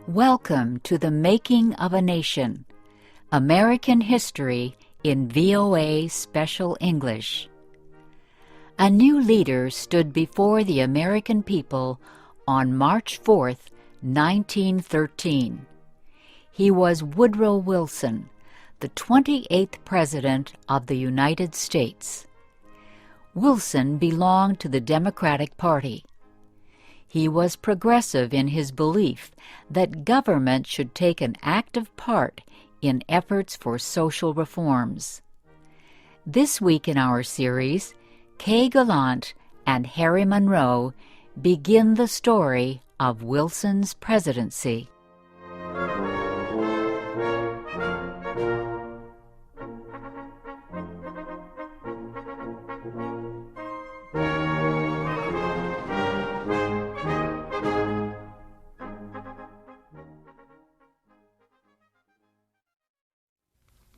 Welcome to the Making of a Nation, American History in VOA Special English. A new leader stood before the American people on March 4th, 1913. He was Woodrow Wilson, the 28th President of the United States. Wilson belonged to the Democratic Party. He was progressive in his belief that government should take an active part in efforts for social reforms. This week in our series, Kay Gallant and Harry Monroe begin the story of Wilson's presidency.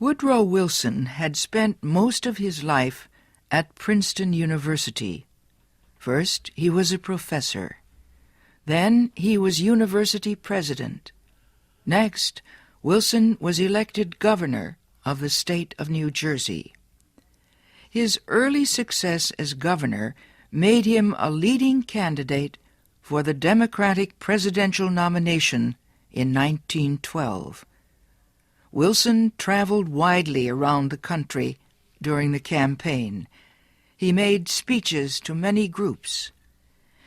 Woodrow Wilson had spent most of his life at Princeton University. First, he was a professor. Then he was university president. Next, Wilson was elected governor of the state of New Jersey. His early success as governor made him a leading candidate for the Democratic presidential nomination in 1912. Wilson traveled widely around the country during the campaign. He made speeches to many groups.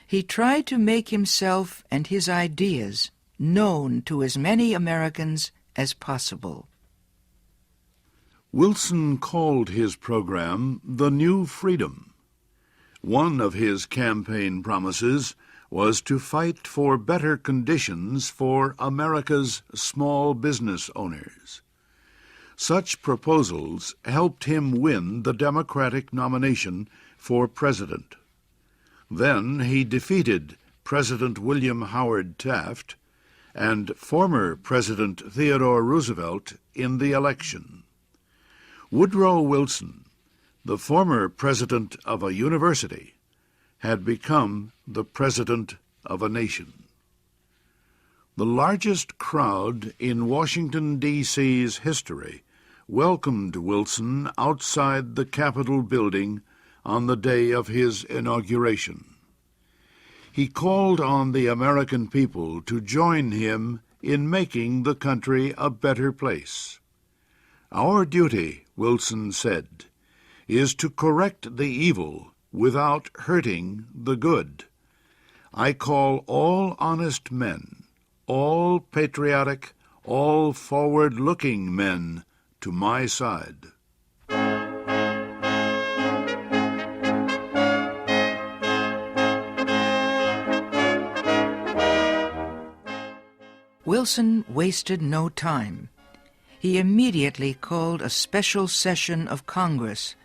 He tried to make himself and his ideas known to as many Americans as possible. Wilson called his program The New Freedom. One of his campaign promises was to fight for better conditions for America's small business owners. Such proposals helped him win the Democratic nomination for president. Then he defeated President William Howard Taft and former President Theodore Roosevelt in the election. Woodrow Wilson, the former president of a university, had become the president of a nation. The largest crowd in Washington, D.C.'s history welcomed Wilson outside the Capitol building on the day of his inauguration. He called on the American people to join him in making the country a better place. "Our duty," Wilson said, "is to correct the evil without hurting the good. I call all honest men, all patriotic, all forward-looking men to my side." Wilson wasted no time. He immediately called a special session of Congress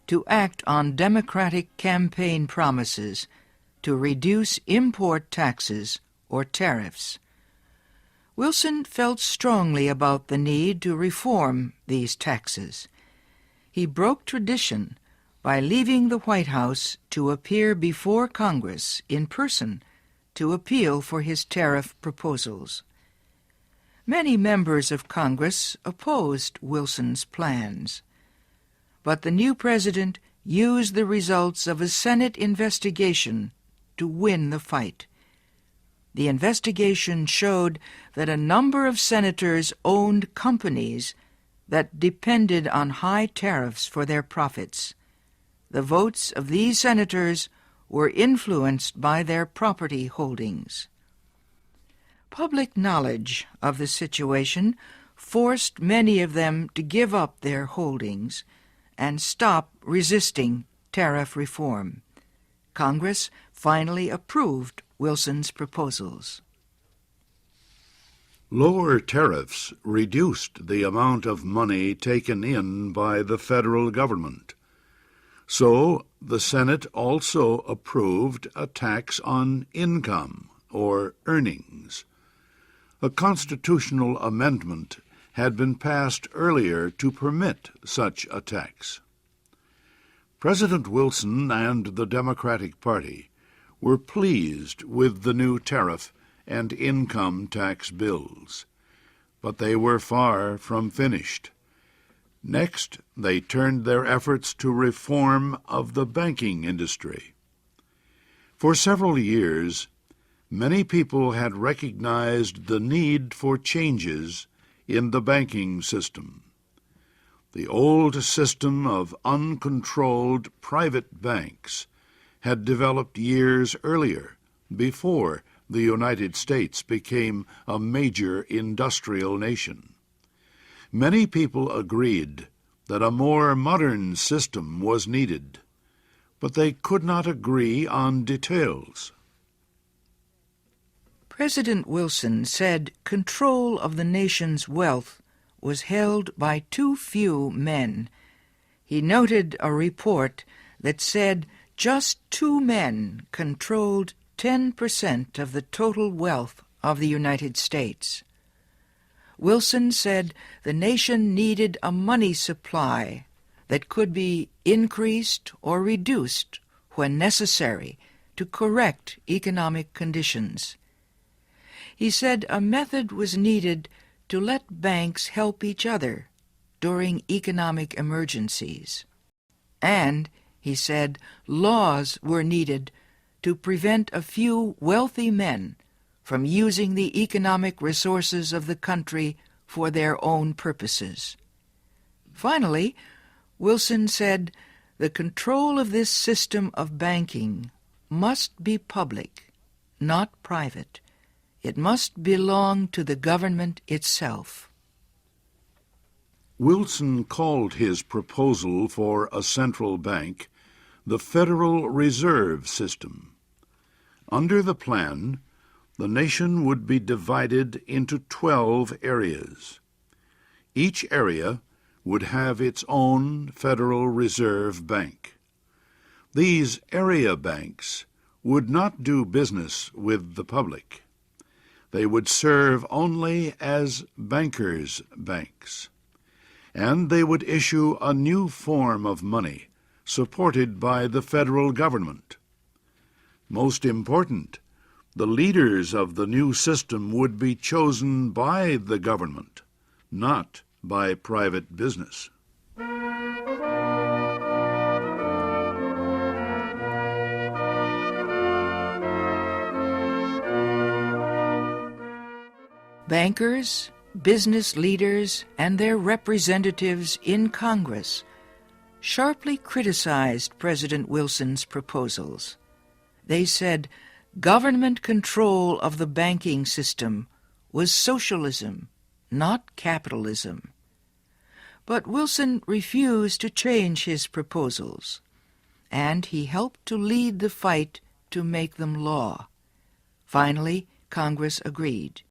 to act on Democratic campaign promises to reduce import taxes or tariffs. Wilson felt strongly about the need to reform these taxes. He broke tradition by leaving the White House to appear before Congress in person to appeal for his tariff proposals. Many members of Congress opposed Wilson's plans, but the new president used the results of a Senate investigation to win the fight. The investigation showed that a number of senators owned companies that depended on high tariffs for their profits. The votes of these senators were influenced by their property holdings. Public knowledge of the situation forced many of them to give up their holdings and stop resisting tariff reform. Congress finally approved Wilson's proposals. Lower tariffs reduced the amount of money taken in by the federal government. So the Senate also approved a tax on income or earnings. A constitutional amendment had been passed earlier to permit such a tax. President Wilson and the Democratic Party were pleased with the new tariff and income tax bills. But they were far from finished. Next, they turned their efforts to reform of the banking industry. For several years, many people had recognized the need for changes in the banking system. The old system of uncontrolled private banks had developed years earlier, before the United States became a major industrial nation. Many people agreed that a more modern system was needed, but they could not agree on details. President Wilson said control of the nation's wealth was held by too few men. He noted a report that said just 2 men controlled 10% of the total wealth of the United States. Wilson said the nation needed a money supply that could be increased or reduced when necessary to correct economic conditions. He said a method was needed to let banks help each other during economic emergencies. And, he said, laws were needed to prevent a few wealthy men from using the economic resources of the country for their own purposes. Finally, Wilson said the control of this system of banking must be public, not private. It must belong to the government itself. Wilson called his proposal for a central bank the Federal Reserve System. Under the plan, the nation would be divided into 12 areas. Each area would have its own Federal Reserve Bank. These area banks would not do business with the public. They would serve only as bankers' banks, and they would issue a new form of money supported by the federal government. Most important, the leaders of the new system would be chosen by the government, not by private business. Bankers, business leaders, and their representatives in Congress sharply criticized President Wilson's proposals. They said government control of the banking system was socialism, not capitalism. But Wilson refused to change his proposals, and he helped to lead the fight to make them law. Finally, Congress agreed.